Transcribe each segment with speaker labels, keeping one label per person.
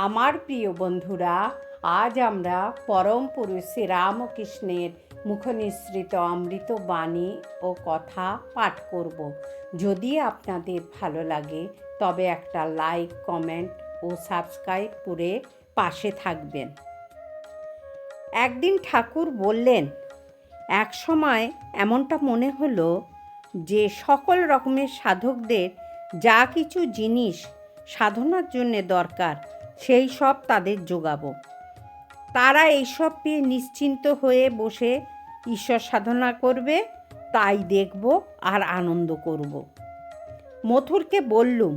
Speaker 1: আমার প্রিয় বন্ধুরা, আজ আমরা পরম পুরুষ শ্রীরামকৃষ্ণের মুখনিসৃত অমৃত বাণী ও কথা পাঠ করব। যদি আপনাদের ভালো লাগে তবে একটা লাইক, কমেন্ট ও সাবস্ক্রাইব করে পাশে থাকবেন। একদিন ঠাকুর বললেন, এক সময় এমনটা মনে হলো যে সকল রকমের সাধকদের যা কিছু জিনিস সাধনার জন্যে দরকার সেই সব তাদের যোগাবো। তারা এইসব পেয়ে নিশ্চিন্ত হয়ে বসে ঈশ্বর সাধনা করবে, তাই দেখব আর আনন্দ করব। মথুরকে বললুম।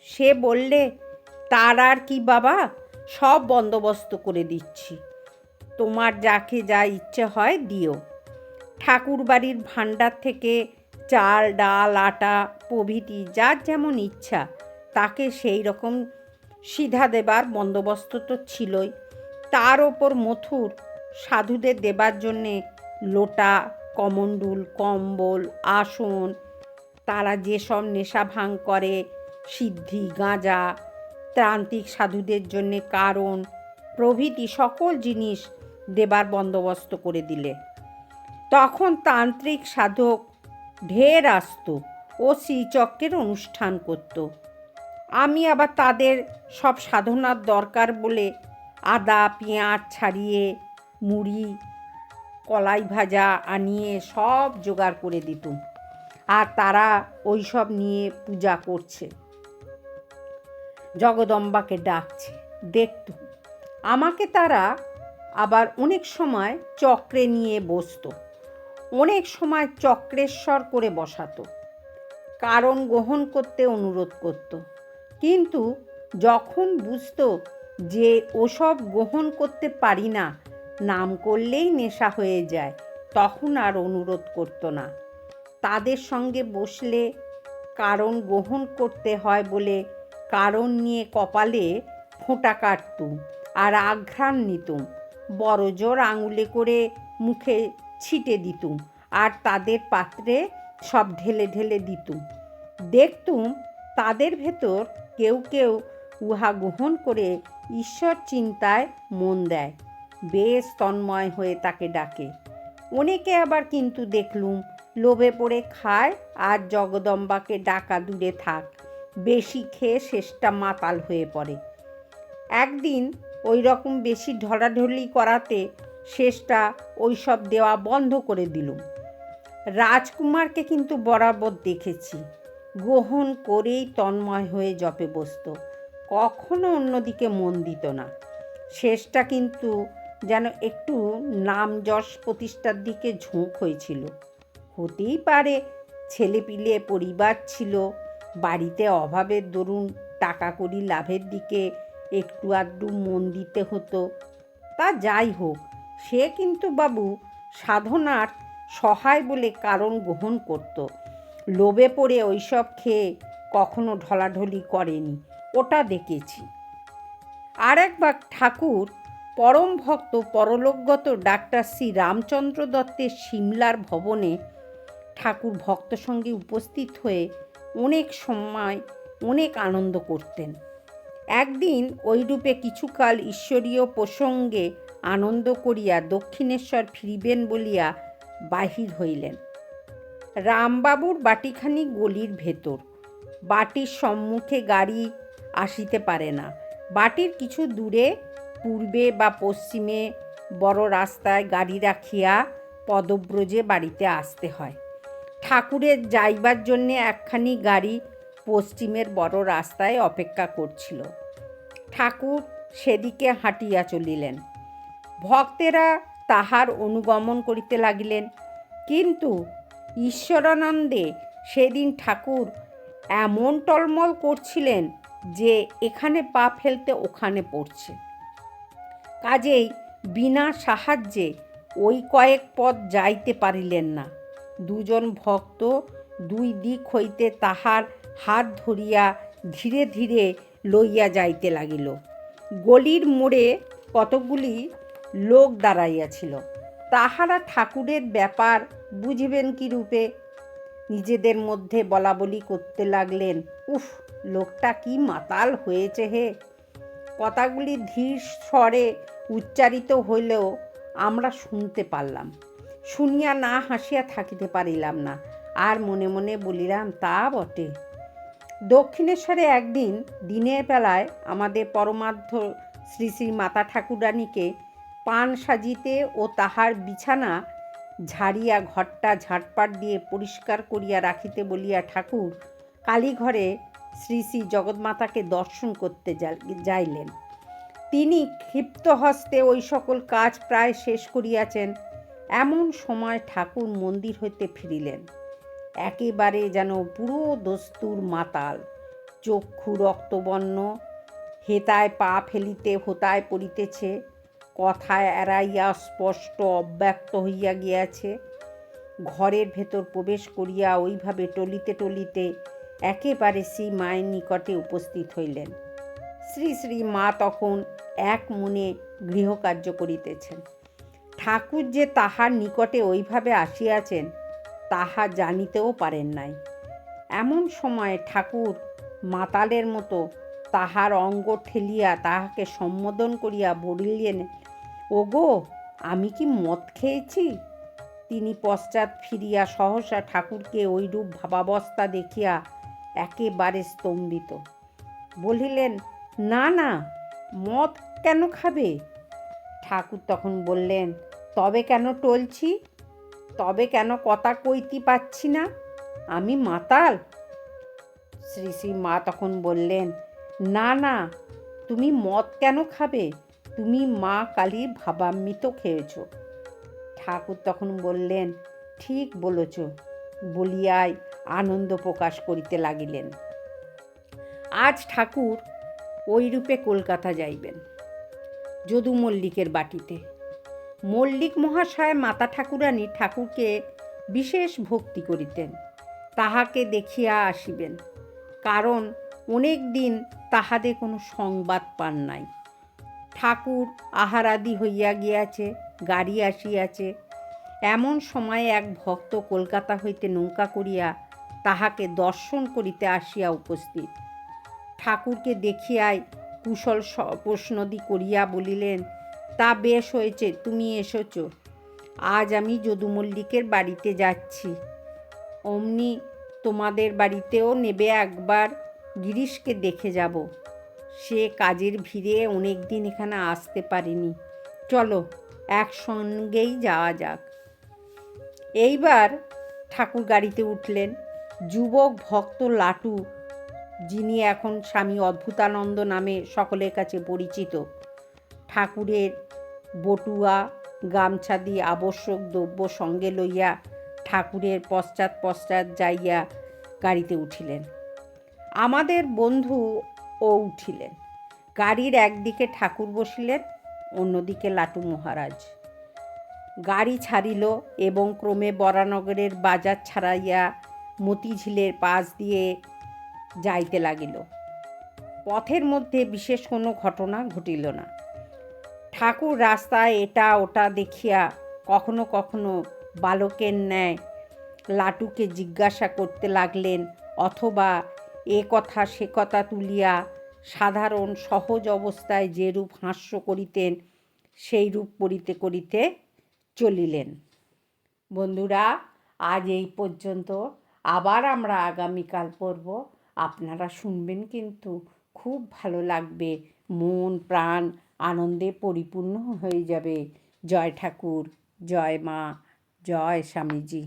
Speaker 1: সে বললে, তার আর কি বাবা, সব বন্দোবস্ত করে দিচ্ছি, তোমার যাকে যা ইচ্ছে হয় দিও। ঠাকুর বাড়ির ভাণ্ডার থেকে চাল, ডাল, আটা প্রভৃতি যার যেমন ইচ্ছা তাকে সেই রকম সিধা দেবার বন্দোবস্ত তো ছিলই। তার ওপর মথুর সাধুদের দেবার জন্যে লোটা, কমণ্ডুল, কম্বল, আসন, তারা যেসব নেশা ভাঙ করে, সিদ্ধি, গাঁজা, তান্ত্রিক সাধুদের জন্যে কারণ প্রভৃতি সকল জিনিস দেবার বন্দোবস্ত করে দিলে। তখন তান্ত্রিক সাধক ঢের আসতো ও শ্রীচক্রের অনুষ্ঠান করত। আমি আবার তাদের সব সাধনার দরকার বলে আদা, পেঁয়াজ ছাড়িয়ে, মুড়ি, কলাই ভাজা আনিয়ে সব জোগাড় করে দিতুম, আর তারা ওই সব নিয়ে পূজা করছে, জগদম্বাকে ডাকছে দেখত। আমাকে তারা আবার অনেক সময় চক্রে নিয়ে বসতো, অনেক সময় চক্রেশ্বর করে বসাতো, কারণ গ্রহণ করতে অনুরোধ করত। কিন্তু যখন বুঝতো যে ওসব গ্রহণ করতে পারি না, নাম করলেই নেশা হয়ে যায়, তখন আর অনুরোধ করতো না। তাদের সঙ্গে বসলে কারণ গ্রহণ করতে হয় বলে কারণ নিয়ে কপালে ফোঁটা কাটতুম আর আঘ্রাণ নিতুম, বড় জোর আঙুলে করে মুখে ছিটে দিতুম আর তাদের পাত্রে সব ঢেলে ঢেলে দিতুম। দেখতুম তাদের ভেতর কেউ কেউ উহা গ্রহণ করে ঈশ্বর চিন্তায় মন দেয়, বেশ তন্ময় হয়ে তাকে ডাকে। অনেকে আবার কিন্তু দেখলুম লোভে পড়ে খায় আর জগদম্বাকে ডাকা দূরে থাক, বেশি খেয়ে শেষটা মাতাল হয়ে পড়ে। একদিন ওই রকম বেশি ঢলাঢলি করাতে শেষটা ওই সব দেওয়া বন্ধ করে দিলুম। রাজকুমারকে কিন্তু বরাবর দেখেছি গ্রহণ করেই তন্ময় হয়ে জপে বসত, কখনো অন্যদিকে মন দিত না। শেষটা কিন্তু যেন একটু নাম যশ প্রতিষ্ঠার দিকে ঝোঁক হয়েছিল। হতেই পারে ছেলেপিলে পরিবার ছিল, বাড়িতে অভাবের দরুন টাকা কড়ি লাভের দিকে একটু আধটু মন দিতে হতো। তা যাই হোক, সে কিন্তু বাবু সাধনার সহায় বলে কারণ গ্রহণ করত, লোভে পড়ে ওইসব খেয়ে কখনো ঢলাঢলি করেনি, ওটা দেখেছি। আর একবার ঠাকুর পরম ভক্ত পরলোকগত ডাক্তার শ্রী রামচন্দ্র দত্তের সিমলার ভবনে ঠাকুর ভক্ত সঙ্গে উপস্থিত হয়ে অনেক সময় অনেক আনন্দ করতেন। একদিন ওইরূপে কিছুকাল ঈশ্বরীয় প্রসঙ্গে আনন্দ করিয়া দক্ষিণেশ্বর ফিরিবেন বলিয়া বাহির হইলেন। রামবাবুর বাটিখানি গলির ভেতর, বাটির সম্মুখে গাড়ি আসিতে পারে না। বাটির কিছু দূরে পূর্বে বা পশ্চিমে বড় রাস্তায় গাড়ি রাখিয়া পদব্রজে বাড়িতে আসতে হয়। ঠাকুরের যাইবার জন্যে একখানি গাড়ি পশ্চিমের বড় রাস্তায় অপেক্ষা করছিল। ঠাকুর সেদিকে হাঁটিয়া চলিলেন। ভক্তেরা তাহার অনুগমন করিতে লাগিলেন। কিন্তু ঈশ্বরানন্দে সেদিন ঠাকুর এমন টলমল করছিলেন যে এখানে পা ফেলতে ওখানে পড়ছে। কাজেই বিনা সাহায্যে ওই কয়েক পথ যাইতে পারিলেন না। দুজন ভক্ত দুই দিক হইতে তাহার হাত ধরিয়া ধীরে ধীরে লইয়া যাইতে লাগিল। গলির মোড়ে কতগুলি লোক দাঁড়াইয়াছিল। তাহারা ঠাকুরের ব্যাপার বুঝিবেন কি রূপে? নিজেদের মধ্যে বলাবলি করতে লাগলেন, উফ, লোকটা কি মাতাল হয়েছে হে! কথাগুলি ধীর স্বরে উচ্চারিত হইলেও আমরা শুনতে পারলাম। শুনিয়া না হাসিয়া থাকিতে পারিলাম না, আর মনে মনে বলিলাম, তা বটে। দক্ষিণেশ্বরে একদিন দিনের বেলায় আমাদের পরমার্থ শ্রী শ্রী মাতা ঠাকুরানীকে পান সাজিতে ও তাহার বিছানা ঝাড়িয়া ঘরটা ঝাঁটপাট দিয়ে পরিষ্কার করিয়া রাখিতে বলিয়া ঠাকুর কালীঘরে শ্রী শ্রী জগৎমাতাকে দর্শন করতে যাইলেন। তিনি ক্ষিপ্ত হস্তে ওই সকল কাজ প্রায় শেষ করিয়াছেন। এমন সময় ঠাকুর মন্দির হইতে ফিরিলেন। একেবারে যেন পুরো দস্তুর মাতাল, চক্ষু রক্তবর্ণ, হেতায় পা ফেলিতে হোতায় পড়িতেছে, কথায় এড়াইয়া স্পষ্ট অব্যক্ত হইয়া গিয়াছে। ঘরের ভেতর প্রবেশ করিয়া ওইভাবে টলিতে টলিতে একেবারে শ্রী মায়ের নিকটে উপস্থিত হইলেন। শ্রী শ্রী মা তখন এক মনে গৃহকার্য করিতেছেন। ঠাকুর যে তাহার নিকটে ওইভাবে আসিয়াছেন তাহা জানিতেও পারেন নাই। এমন সময় ঠাকুর মাতালের মতো তাহার অঙ্গ ঠেলিয়া তাহাকে সম্বোধন করিয়া বলিলেন, ওগো, আমি কি মদ খেয়েছি? তিনি পশ্চাৎ ফিরিয়া সহসা ঠাকুরকে ওইরূপ ভাবাবস্থা দেখিয়া একেবারে স্তম্ভিত। বলিলেন, না না, মদ কেন খাবে? ঠাকুর তখন বললেন, তবে কেন টলছি? তবে কেন কথা কইতে পাচ্ছি না? আমি মাতাল? শ্রী শ্রী মা তখন বললেন, না না, তুমি মদ কেন খাবে? তুমি মা কালীর ভাবামৃত খেয়েছ। ঠাকুর তখন বললেন, ঠিক বলেছ, বলিয়াই আনন্দ প্রকাশ করিতে লাগিলেন। আজ ঠাকুর ওইরূপে কলকাতা যাইবেন, যদু মল্লিকের বাটিতে। মল্লিক মহাশয় মাতা ঠাকুরানী ঠাকুরকে বিশেষ ভক্তি করিতেন। তাহাকে দেখিয়া আসিবেন, কারণ অনেক দিন তাহাদের কোনো সংবাদ পান নাই। ঠাকুর আহারাদি হইয়া গিয়াছে, গাড়ি আসিয়াছে। এমন সময়ে এক ভক্ত কলকাতা হইতে নৌকা করিয়া তাহাকে দর্শন করিতে আসিয়া উপস্থিত। ঠাকুরকে দেখিয়াই কুশল প্রশ্নদি করিয়া বলিলেন, তা বেশ হয়েছে তুমি এসেছ। আজ আমি যদু মল্লিকের বাড়িতে যাচ্ছি। অমনি তোমাদের বাড়িতেও নেবে একবার, গিরিশকে দেখে যাব। সে কাজের ভিড়ে অনেক দিন এখানে আসতে পারিনি। চলো, একসঙ্গেই যাওয়া যাক। এইবার ঠাকুর গাড়িতে উঠলেন। যুবক ভক্ত লাটু, যিনি এখন স্বামী অদ্ভুতানন্দ নামে সকলের কাছে পরিচিত, ঠাকুরের বটুয়া গামছা দিয়ে আবশ্যক দ্রব্য সঙ্গে লইয়া ঠাকুরের পশ্চাৎ পশ্চাৎ যাইয়া গাড়িতে উঠিলেন। আমাদের বন্ধু ও উঠিলেন। গাড়ির একদিকে ঠাকুর বসিলেন, অন্যদিকে লাটু মহারাজ। গাড়ি ছাড়িল এবং ক্রমে বরানগরের বাজার ছাড়াইয়া মতিঝিলের পাশ দিয়ে যাইতে লাগিল। পথের মধ্যে বিশেষ কোনো ঘটনা ঘটিল না। ঠাকুর রাস্তায় এটা ওটা দেখিয়া কখনো কখনো বালকের ন্যায় লাটুকে জিজ্ঞাসা করতে লাগলেন, অথবা এ কথা সে কথা তুলিয়া সাধারণ সহজ অবস্থায় যেরূপ হাস্য করিতেন সেই রূপ করিতে করিতে চলিলেন। বন্ধুরা, আজ এই পর্যন্ত। আবার আমরা আগামীকাল পড়ব। আপনারা শুনবেন, কিন্তু খুব ভালো লাগবে। মন প্রাণ আনন্দে পরিপূর্ণ হয়ে যাবে। জয় ঠাকুর, জয় মা, জয় স্বামীজি।